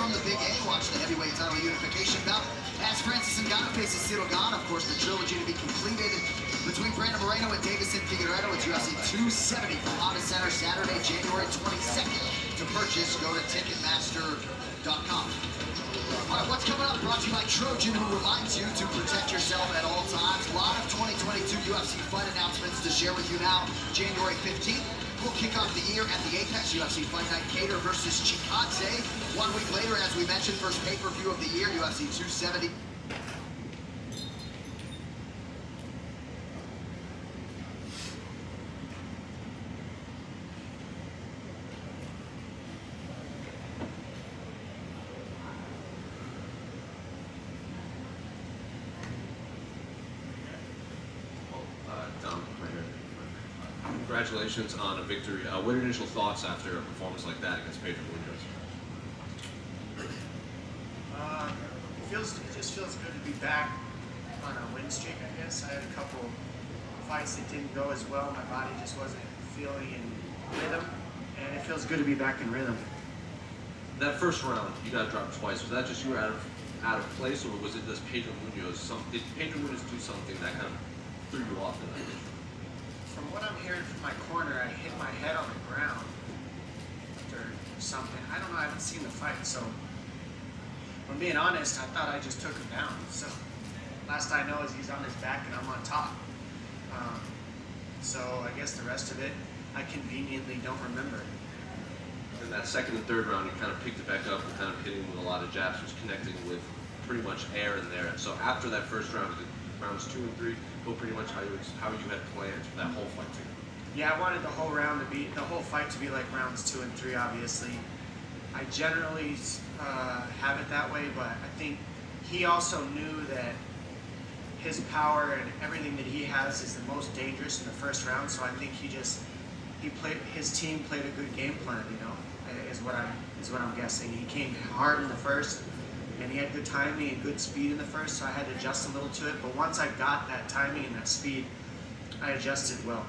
from the Big A. Watch the heavyweight title unification bout as Francis Ngannou faces Cyril Gane. Of course, the trilogy to be completed between Brandon Moreno and Davison Figueiredo. It's UFC 270 from Honda Center, Saturday, January 22nd. To purchase, go to Ticketmaster.com. All right, what's coming up? Brought to you by Trojan, who reminds you to protect yourself at all times. Live 2022 UFC fight announcements to share with you now. January 15th, we'll kick off the year at the Apex UFC Fight Night. Cater versus Chikadze. 1 week later, as we mentioned, first pay-per-view of the year, UFC 270. Congratulations on a victory. What are your initial thoughts after a performance like that against Pedro Munhoz? It just feels good to be back on a win streak, I guess. I had a couple fights that didn't go as well. My body just wasn't feeling in rhythm, and it feels good to be back in rhythm. That first round, you got dropped twice. Was that just you were out of place, or was it this Pedro Munhoz? Did Pedro Munhoz do something that kind of threw you off in that issue? From what I'm hearing from my corner, I hit my head on the ground or something. I don't know, I haven't seen the fight, so if I'm being honest, I thought I just took him down. So last I know is he's on his back and I'm on top. So I guess the rest of it, I conveniently don't remember. In that second and third round, you kind of picked it back up and kind of hitting with a lot of jabs, was connecting with pretty much air in there. So after that first round, rounds 2 and 3, go pretty much how you had planned for that whole fight to go. Yeah, I wanted the whole fight to be like rounds 2 and 3, obviously. I generally have it that way, but I think he also knew that his power and everything that he has is the most dangerous in the first round, so I think his team played a good game plan, you know, is what I'm guessing. He came hard in the first, and he had good timing and good speed in the first, so I had to adjust a little to it. But once I got that timing and that speed, I adjusted well.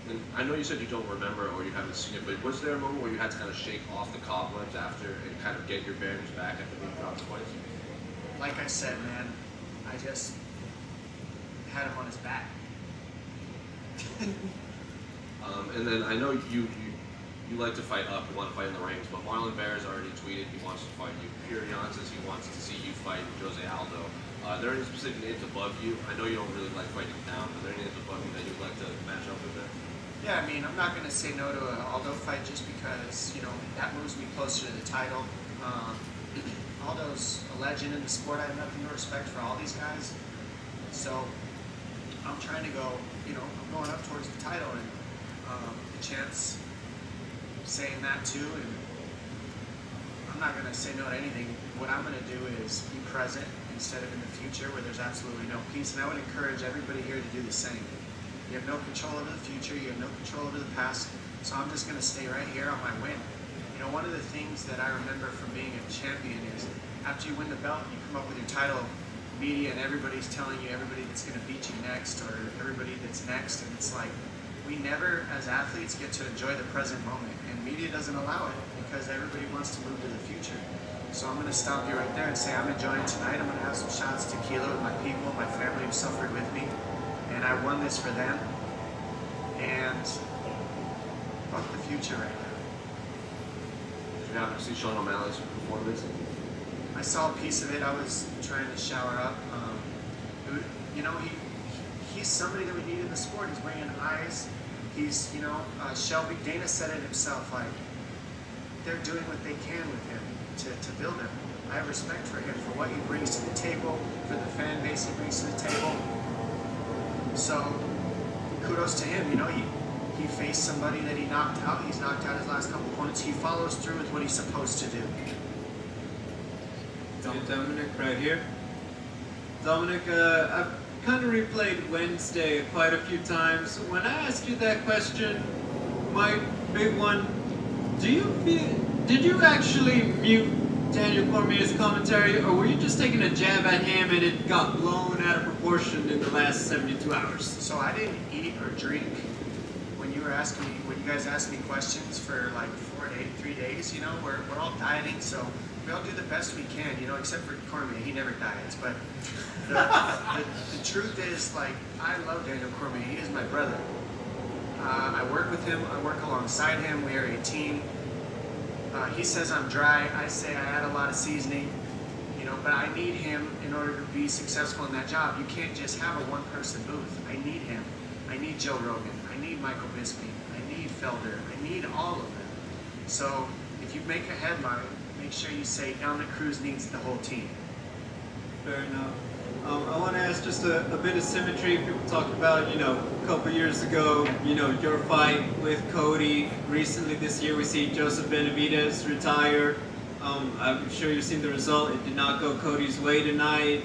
And I know you said you don't remember or you haven't seen it, but was there a moment where you had to kind of shake off the cobwebs after and kind of get your bearings back after being dropped twice? Like I said, man, I just had him on his back. And then I know you like to fight up, you want to fight in the ranks, but Marlon Vera's already tweeted he wants to fight you. Purion says he wants to see you fight Jose Aldo. Are there any specific names above you? I know you don't really like fighting down, but are there any names above you that you'd like to match up with there? Yeah, I mean, I'm not going to say no to an Aldo fight just because, you know, that moves me closer to the title. Aldo's a legend in the sport. I have nothing but respect for all these guys. So I'm trying to go, you know, I'm going up towards the title, and the chance saying that too, and I'm not going to say no to anything. What I'm going to do is be present instead of in the future where there's absolutely no peace, and I would encourage everybody here to do the same. You have no control over the future, you have no control over the past, so I'm just going to stay right here on my win. You know, one of the things that I remember from being a champion is after you win the belt and you come up with your title, media and everybody's telling you everybody that's going to beat you next or everybody that's next, and it's like, we never, as athletes, get to enjoy the present moment, and media doesn't allow it because everybody wants to move to the future. So I'm going to stop you right there and say I'm enjoying tonight. I'm going to have some shots of tequila with my people, my family who suffered with me, and I won this for them. And fuck the future right now. Did you happen to see Sean O'Malley's performance? I saw a piece of it. I was trying to shower up. You know, he's somebody that we need in the sport. He's bringing eyes. He's, you know, Shelby, Dana said it himself, like, they're doing what they can with him to build him. I have respect for him, for what he brings to the table, for the fan base he brings to the table. So, kudos to him. You know, he faced somebody that he knocked out. He's knocked out his last couple opponents. He follows through with what he's supposed to do. Dominick right here. Dominick, I've kind of replayed Wednesday quite a few times. When I asked you that question, my big one, did you actually mute Daniel Cormier's commentary, or were you just taking a jab at him and it got blown out of proportion in the last 72 hours? So I didn't eat or drink when you guys asked me questions for like 3 days, you know, we're all dieting, so we all do the best we can, you know, except for Cormier, he never diets. But the truth is, like, I love Daniel Cormier. He is my brother. I work with him. I work alongside him. We are a team. He says I'm dry. I say I add a lot of seasoning. You know, but I need him in order to be successful in that job. You can't just have a one-person booth. I need him. I need Joe Rogan. I need Michael Bisping. I need Felder. I need all of them. So if you make a headline, make sure you say Dominick Cruz needs the whole team. Fair enough. I want to ask just a bit of symmetry. People talked about, you know, a couple years ago, you know, your fight with Cody. Recently this year we see Joseph Benavidez retire. I'm sure you've seen the result. It did not go Cody's way tonight.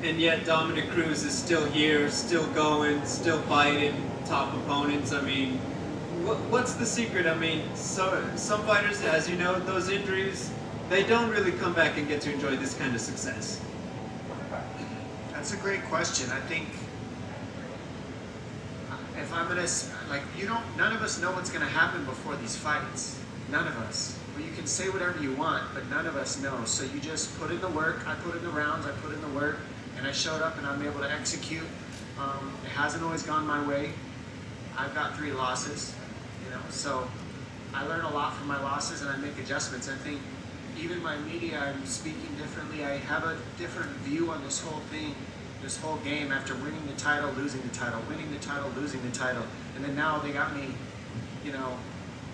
And yet Dominick Cruz is still here, still going, still fighting top opponents. I mean, what's the secret? I mean, some fighters, as you know, those injuries, they don't really come back and get to enjoy this kind of success. That's a great question. I think if I'm gonna, like, none of us know what's gonna happen before these fights. None of us. Well, you can say whatever you want, but none of us know. So you just put in the work. I put in the rounds. I put in the work, and I showed up, and I'm able to execute. It hasn't always gone my way. I've got 3 losses, you know. So I learn a lot from my losses, and I make adjustments. I think even my media, I'm speaking differently. I have a different view on this whole thing, this whole game. After winning the title, losing the title, winning the title, losing the title, and then now they got me, you know,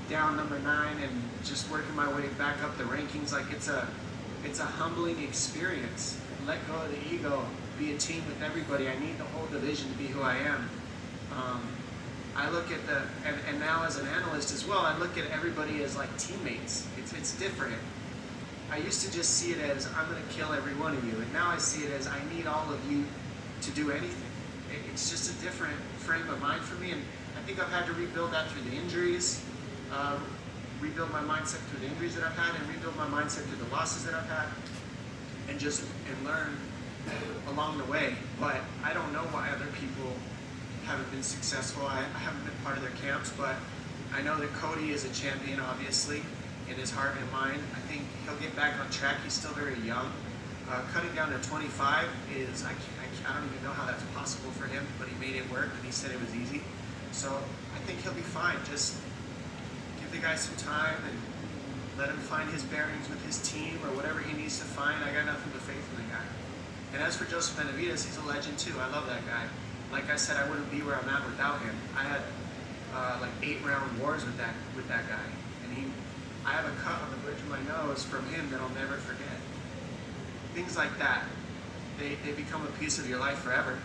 down number 9 and just working my way back up the rankings. Like, it's a humbling experience. Let go of the ego, be a team with everybody. I need the whole division to be who I am. I look at and now as an analyst as well, I look at everybody as like teammates. It's different. I used to just see it as I'm gonna kill every one of you, and now I see it as I need all of you to do anything. It's just a different frame of mind for me, and I think I've had to rebuild that through the injuries. Rebuild my mindset through the injuries that I've had, and rebuild my mindset through the losses that I've had, and learn along the way. But I don't know why other people haven't been successful. I haven't been part of their camps, but I know that Cody is a champion, obviously, in his heart and mind. I think he'll get back on track. He's still very young. Cutting down to 25 is, I don't even know how that's possible for him, but he made it work, and he said it was easy. So I think he'll be fine. Just give the guy some time and let him find his bearings with his team or whatever he needs to find. I got nothing but faith in the guy. And as for Joseph Benavidez, he's a legend too. I love that guy. Like I said, I wouldn't be where I'm at without him. I had like 8-round wars with that guy, and I have a cut on the bridge of my nose from him that I'll never forget. Things like that, they become a piece of your life forever.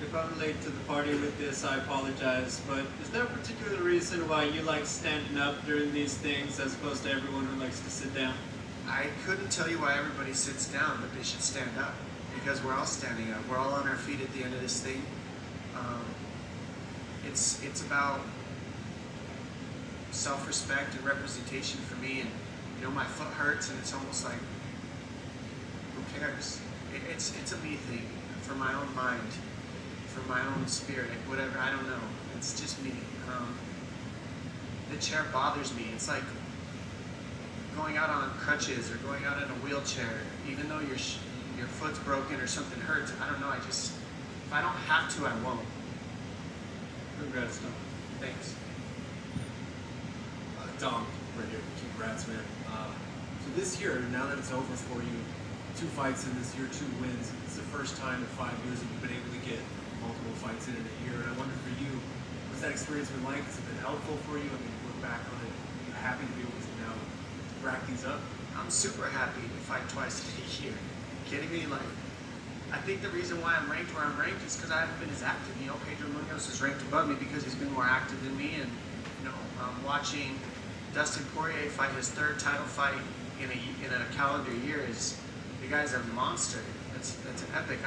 If I'm late to the party with this, I apologize, but is there a particular reason why you like standing up during these things as opposed to everyone who likes to sit down? I couldn't tell you why everybody sits down, but they should stand up, because we're all standing up. We're all on our feet at the end of this thing. It's about self-respect and representation for me, and you know, my foot hurts, and it's almost like, who cares? It's a me thing, for my own mind, for my own spirit, whatever, I don't know. It's just me. The chair bothers me. It's like going out on crutches or going out in a wheelchair, even though your foot's broken or something hurts. I don't know, if I don't have to, I won't. Congrats, Tom. Thanks. Dom, right here. Congrats, man. So this year, now that it's over for you, 2 fights in this year, 2 wins. It's the first time in 5 years that you've been able to get multiple fights in a year. And I wonder for you, what's that experience been like? Has it been helpful for you? I mean, look back on it. Are you happy to be able to now rack these up? I'm super happy to fight twice in a year. Kidding me? Like, I think the reason why I'm ranked where I'm ranked is because I haven't been as active. You know, Pedro Munhoz is ranked above me because he's been more active than me, and you know, watching Dustin Poirier fight his 3rd title fight in a calendar year the guy's a monster. That's an epic.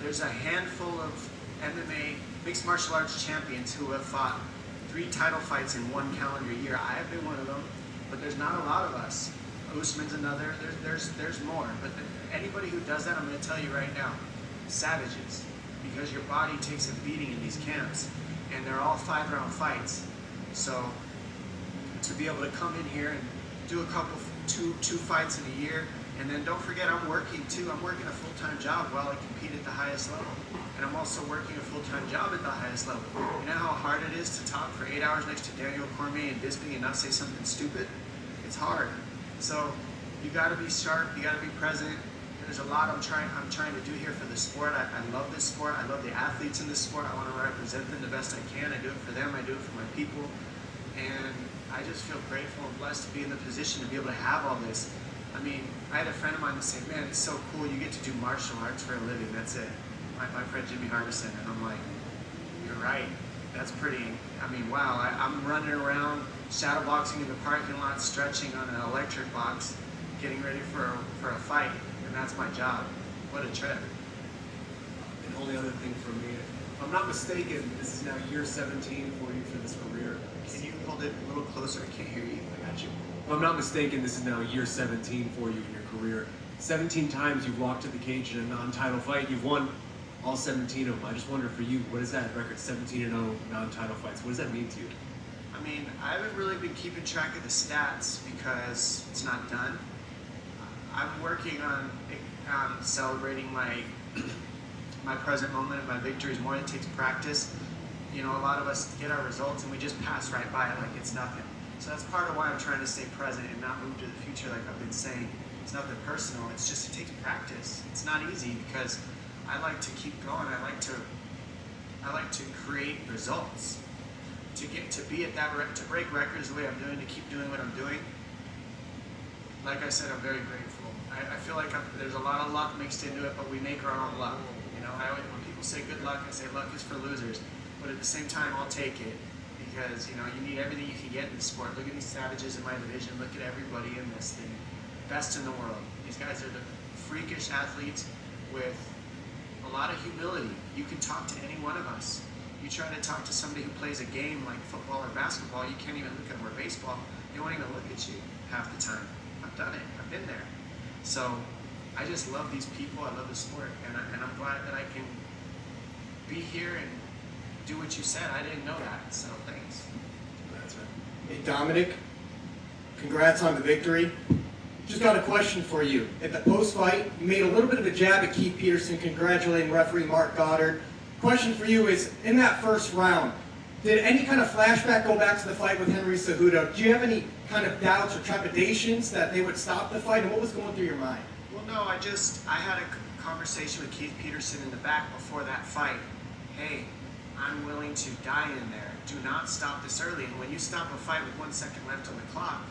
There's a handful of MMA mixed martial arts champions who have fought 3 title fights in 1 calendar year. I have been one of them, but there's not a lot of us. Usman's another. There's more. But anybody who does that, I'm going to tell you right now, savages, because your body takes a beating in these camps, and they're all 5-round fights. So to be able to come in here and do a couple two fights in a year. And then don't forget, I'm working too. I'm working a full-time job while I compete at the highest level. And I'm also working a full-time job at the highest level. You know how hard it is to talk for 8 hours next to Daniel Cormier and Bisping and not say something stupid? It's hard. So you got to be sharp. You got to be present. There's a lot I'm trying to do here for the sport. I love this sport. I love the athletes in this sport. I want to represent them the best I can. I do it for them. I do it for my people. And I just feel grateful and blessed to be in the position to be able to have all this. I mean, I had a friend of mine say, man, it's so cool. You get to do martial arts for a living. That's it. My friend Jimmy Harbison. And I'm like, you're right. That's pretty, I mean, wow. I'm running around shadow boxing in the parking lot, stretching on an electric box, getting ready for a fight. And that's my job. What a trip. And only other thing for me, if I'm not mistaken, this is now year 17 for you for this career. Can you hold it a little closer? I can't hear you. I got you. If I'm not mistaken, this is now year 17 for you in your career. 17 times you've walked to the cage in a non-title fight. You've won all 17 of them. I just wonder for you, what is that record, 17-0 non-title fights? What does that mean to you? I mean, I haven't really been keeping track of the stats because it's not done. I'm working on celebrating my present moment and my victories more. It takes practice. You know, a lot of us get our results and we just pass right by it like it's nothing. So that's part of why I'm trying to stay present and not move to the future like I've been saying. It's nothing personal, it's just, it takes practice. It's not easy because I like to keep going. I like to create results. To be at that, to break records the way I'm doing, to keep doing what I'm doing. Like I said, I'm very grateful. I feel like there's a lot of luck mixed into it, but we make our own luck. You know, when people say good luck, I say luck is for losers. But at the same time, I'll take it. Because, you know, you need everything you can get in the sport. Look at these savages in my division. Look at everybody in this thing. Best in the world. These guys are the freakish athletes with a lot of humility. You can talk to any one of us. You try to talk to somebody who plays a game like football or basketball, you can't even look at them, or baseball. They won't even look at you half the time. I've done it. I've been there. So I just love these people. I love the sport. And I'm glad that I can be here and do what you said. I didn't know that, so thanks. That's right. Hey, Dominick, congrats on the victory. Just got a question for you. At the post-fight, you made a little bit of a jab at Keith Peterson, congratulating referee Mark Goddard. Question for you is, in that first round, did any kind of flashback go back to the fight with Henry Cejudo? Do you have any kind of doubts or trepidations that they would stop the fight, and what was going through your mind? Well, no, I had a conversation with Keith Peterson in the back before that fight. Hey, I'm willing to die in there. Do not stop this early. And when you stop a fight with 1 second left on the clock,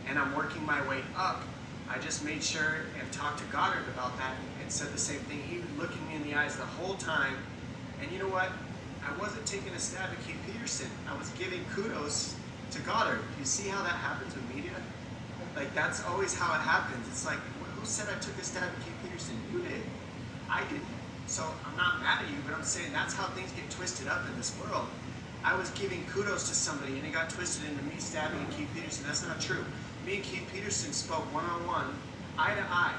and I'm working my way up, I just made sure and talked to Goddard about that and said the same thing. He was looking me in the eyes the whole time. And you know what? I wasn't taking a stab at Keith Peterson. I was giving kudos to Goddard. You see how that happens with media? Like, that's always how it happens. It's like, who said I took a stab at Keith Peterson? You did. I didn't. So I'm not mad at you, but I'm saying that's how things get twisted up in this world. I was giving kudos to somebody and it got twisted into me stabbing at Keith Peterson. That's not true. Me and Keith Peterson spoke one-on-one, eye to eye,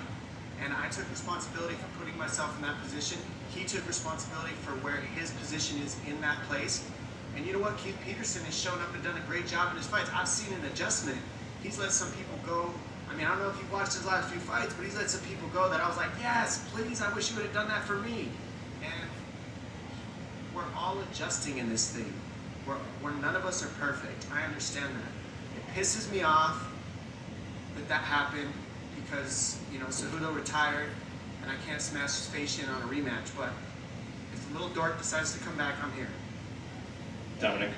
and I took responsibility for putting myself in that position. He took responsibility for where his position is in that place. And you know what? Keith Peterson has shown up and done a great job in his fights. I've seen an adjustment. He's let some people go. I mean, I don't know if you've watched his last few fights, but he's let some people go that I was like, yes, please, I wish you would have done that for me. And we're all adjusting in this thing. We're none of us are perfect. I understand that. It pisses me off that happened because, you know, Cejudo retired and I can't smash his face in on a rematch. But if the little dork decides to come back, I'm here. Dominick,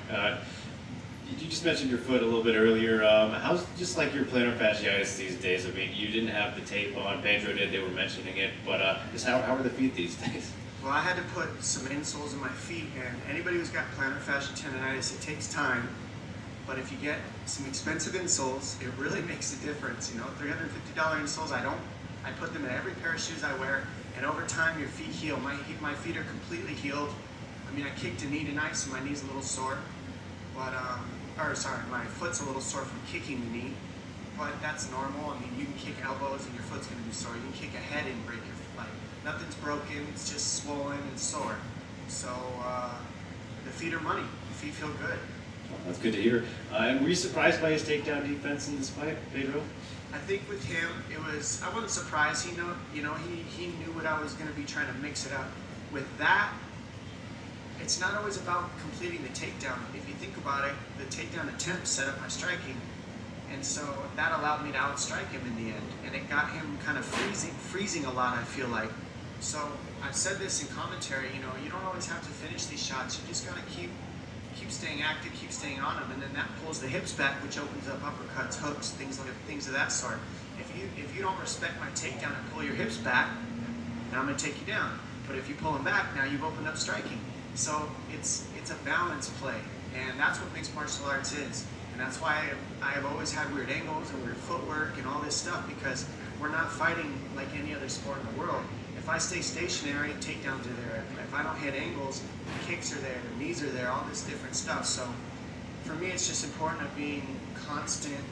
you just mentioned your foot a little bit earlier. How's just like your plantar fasciitis these days? I mean, you didn't have the tape on. Pedro did. They were mentioning it. But just how are the feet these days? Well, I had to put some insoles in my feet, and anybody who's got plantar fasciitis tendonitis, it takes time. But if you get some expensive insoles, it really makes a difference. You know, $350 insoles. I put them in every pair of shoes I wear, and over time your feet heal. My feet are completely healed. I mean, I kicked a knee tonight, so my knee's a little sore. But my foot's a little sore from kicking the knee. But that's normal. I mean, you can kick elbows and your foot's gonna be sore. You can kick a head and break your foot. Nothing's broken. It's just swollen and sore. So the feet are money. The feet feel good. Well, that's good to hear. And were you surprised by his takedown defense in this fight, Pedro? I think with him, I wasn't surprised. He knew what I was going to be trying to mix it up. With that, it's not always about completing the takedown. If you think about it, the takedown attempt set up my striking, and so that allowed me to outstrike him in the end, and it got him kind of freezing a lot, I feel like. So I've said this in commentary, you don't always have to finish these shots. You just got to keep staying active, keep staying on them, and then that pulls the hips back, which opens up uppercuts, hooks, things of that sort. If you don't respect my takedown and pull your hips back, now I'm going to take you down. But if you pull them back, now you've opened up striking. So it's a balance play, and that's what mixed martial arts is. And that's why I have always had weird angles and weird footwork and all this stuff, because we're not fighting like any other sport in the world. If I stay stationary, takedowns are there. If I don't hit angles, kicks are there, the knees are there, all this different stuff. So for me, it's just important of being constant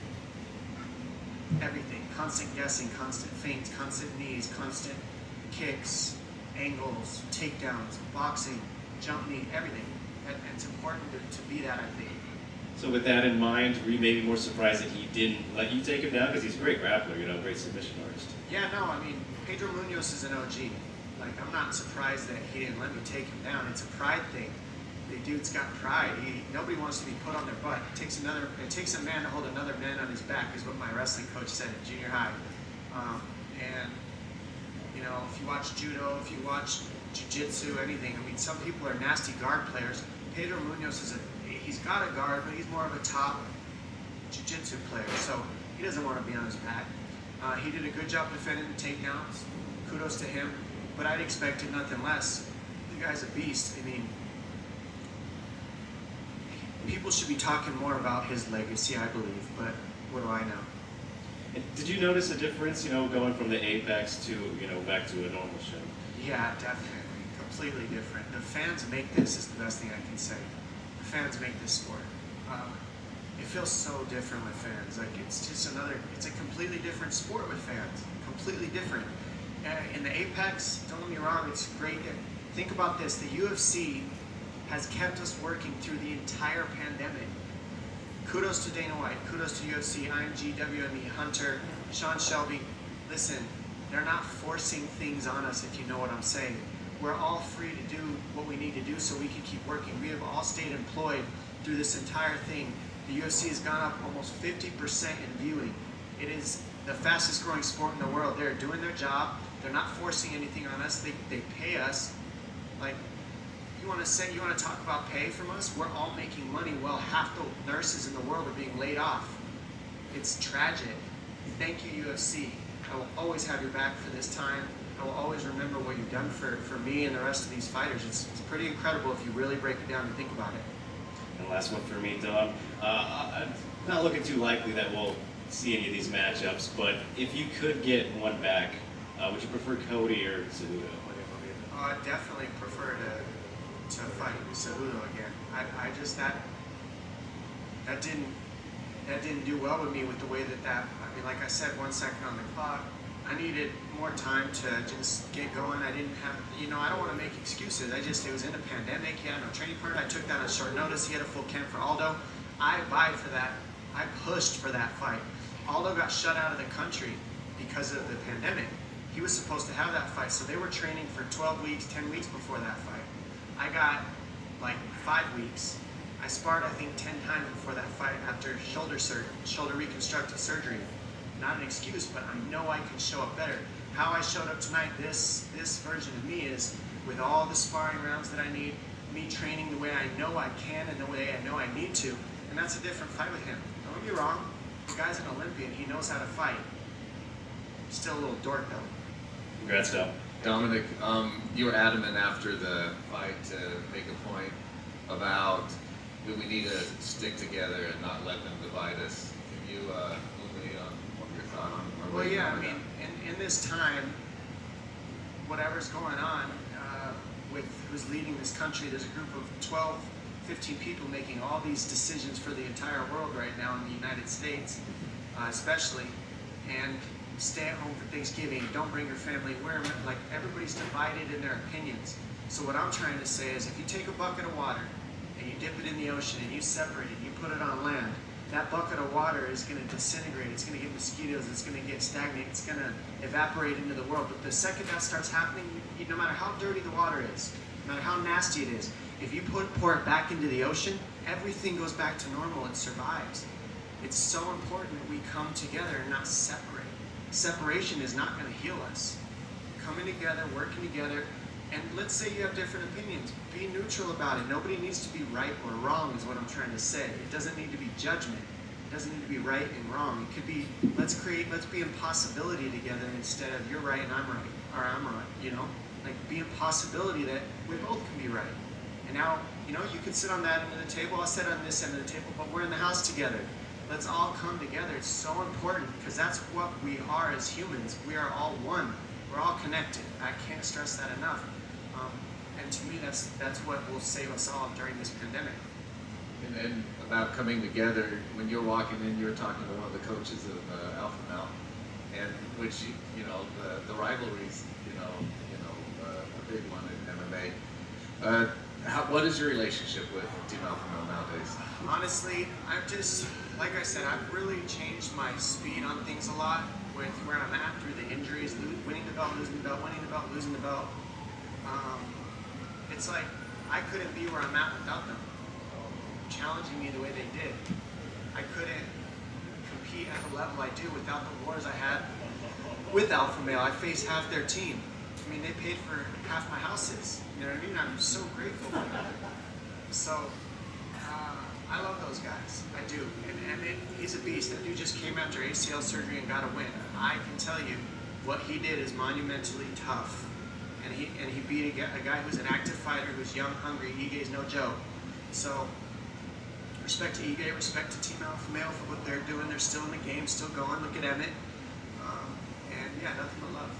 everything, constant guessing, constant feints, constant knees, constant kicks, angles, takedowns, boxing, jump knee, everything. And it's important to be that, I think. So with that in mind, were you maybe more surprised that he didn't let you take him down? Because he's a great grappler, great submission artist. Yeah, no, I mean, Pedro Munhoz is an OG. Like, I'm not surprised that he didn't let me take him down. It's a pride thing. The dude's got pride. Nobody wants to be put on their butt. It takes a man to hold another man on his back, is what my wrestling coach said in junior high. And if you watch judo, if you watch jiu-jitsu, anything, I mean, some people are nasty guard players. Pedro Munhoz he's got a guard, but he's more of a top jiu-jitsu player, so he doesn't want to be on his back. He did a good job defending the takedowns. Kudos to him, but I'd expected nothing less. The guy's a beast. I mean, people should be talking more about his legacy, I believe, but what do I know? And did you notice a difference, going from the Apex to, back to a normal show? Yeah, definitely. Completely different. The fans make this, is the best thing I can say. The fans make this sport. It feels so different with fans. Like, it's a completely different sport with fans. Completely different. In the Apex, don't get me wrong, it's great. Think about this. The UFC has kept us working through the entire pandemic. Kudos to Dana White. Kudos to UFC, IMG, WME, Hunter, Sean Shelby. Listen, they're not forcing things on us, if you know what I'm saying. We're all free to do what we need to do so we can keep working. We have all stayed employed through this entire thing. The UFC has gone up almost 50% in viewing. It is the fastest growing sport in the world. They're doing their job. They're not forcing anything on us. They pay us. Like, you want to talk about pay from us? We're all making money while half the nurses in the world are being laid off. It's tragic. Thank you, UFC. I will always have your back for this time. I will always remember what you've done for me and the rest of these fighters. It's pretty incredible if you really break it down and think about it. And last one for me, Dom. I'm not looking too likely that we'll see any of these matchups, but if you could get one back, would you prefer Cody or Cejudo? I definitely prefer to fight Cejudo again. That didn't do well with me with the way that I mean, like I said, 1 second on the clock. I needed more time to just get going. I didn't have, I don't want to make excuses. It was in a pandemic. He had no training partner. I took that on short notice. He had a full camp for Aldo. I vied for that. I pushed for that fight. Aldo got shut out of the country because of the pandemic. He was supposed to have that fight, so they were training for 12 weeks, 10 weeks before that fight. I got like 5 weeks. I sparred, I think, 10 times before that fight after shoulder reconstructive surgery. Not an excuse, but I know I can show up better. How I showed up tonight, this version of me is with all the sparring rounds that I need, me training the way I know I can and the way I know I need to, and that's a different fight with him. Don't get me wrong, the guy's an Olympian, he knows how to fight. Still a little dork though. Congrats, Dom. Dominick, you were adamant after the fight to make a point about that we need to stick together and not let them divide us. Can you illuminate on what your thought on? Well, yeah, I mean, in this time, whatever's going on with who's leading this country, there's a group of 12, 15 people making all these decisions for the entire world right now in the United States, especially, and stay at home for Thanksgiving, don't bring your family, like everybody's divided in their opinions. So what I'm trying to say is if you take a bucket of water and you dip it in the ocean and you separate it, you put it on land, that bucket of water is going to disintegrate, it's going to get mosquitoes, it's going to get stagnant, it's going to evaporate into the world. But the second that starts happening, no matter how dirty the water is, no matter how nasty it is, if you pour it back into the ocean, everything goes back to normal, it survives. It's so important that we come together and not separate. Separation is not going to heal us. Coming together, working together, and let's say you have different opinions. Be neutral about it. Nobody needs to be right or wrong is what I'm trying to say. It doesn't need to be judgment. It doesn't need to be right and wrong. It could be, let's be in possibility together instead of you're right and I'm right, or I'm right, you know? Like be in possibility that we both can be right. And now, you know, you can sit on that end of the table, I'll sit on this end of the table, but we're in the house together. Let's all come together. It's so important because that's what we are as humans. We are all one. We're all connected. I can't stress that enough. And to me, that's what will save us all during this pandemic. And about coming together, when you're walking in, you're talking to one of the coaches of Alpha Male, and which you know the rivalries, a big one in MMA. What is your relationship with Team Alpha Male nowadays? Honestly, like I said, I've really changed my speed on things a lot with where I'm at through the injuries, winning the belt, losing the belt, winning the belt, losing the belt. It's like I couldn't be where I'm at without them challenging me the way they did. I couldn't compete at the level I do without the wars I had with Alpha Male. I faced half their team. I mean, they paid for half my houses. You know what I mean? I'm so grateful for that. So, I love those guys. I do. And he's a beast. That dude just came after ACL surgery and got a win. I can tell you, what he did is monumentally tough. And he beat a guy who's an active fighter, who's young, hungry. Ige's no joke. So, respect to Ige, respect to Team Alpha Male for what they're doing. They're still in the game, still going. Look at Emmett. And yeah, nothing but love.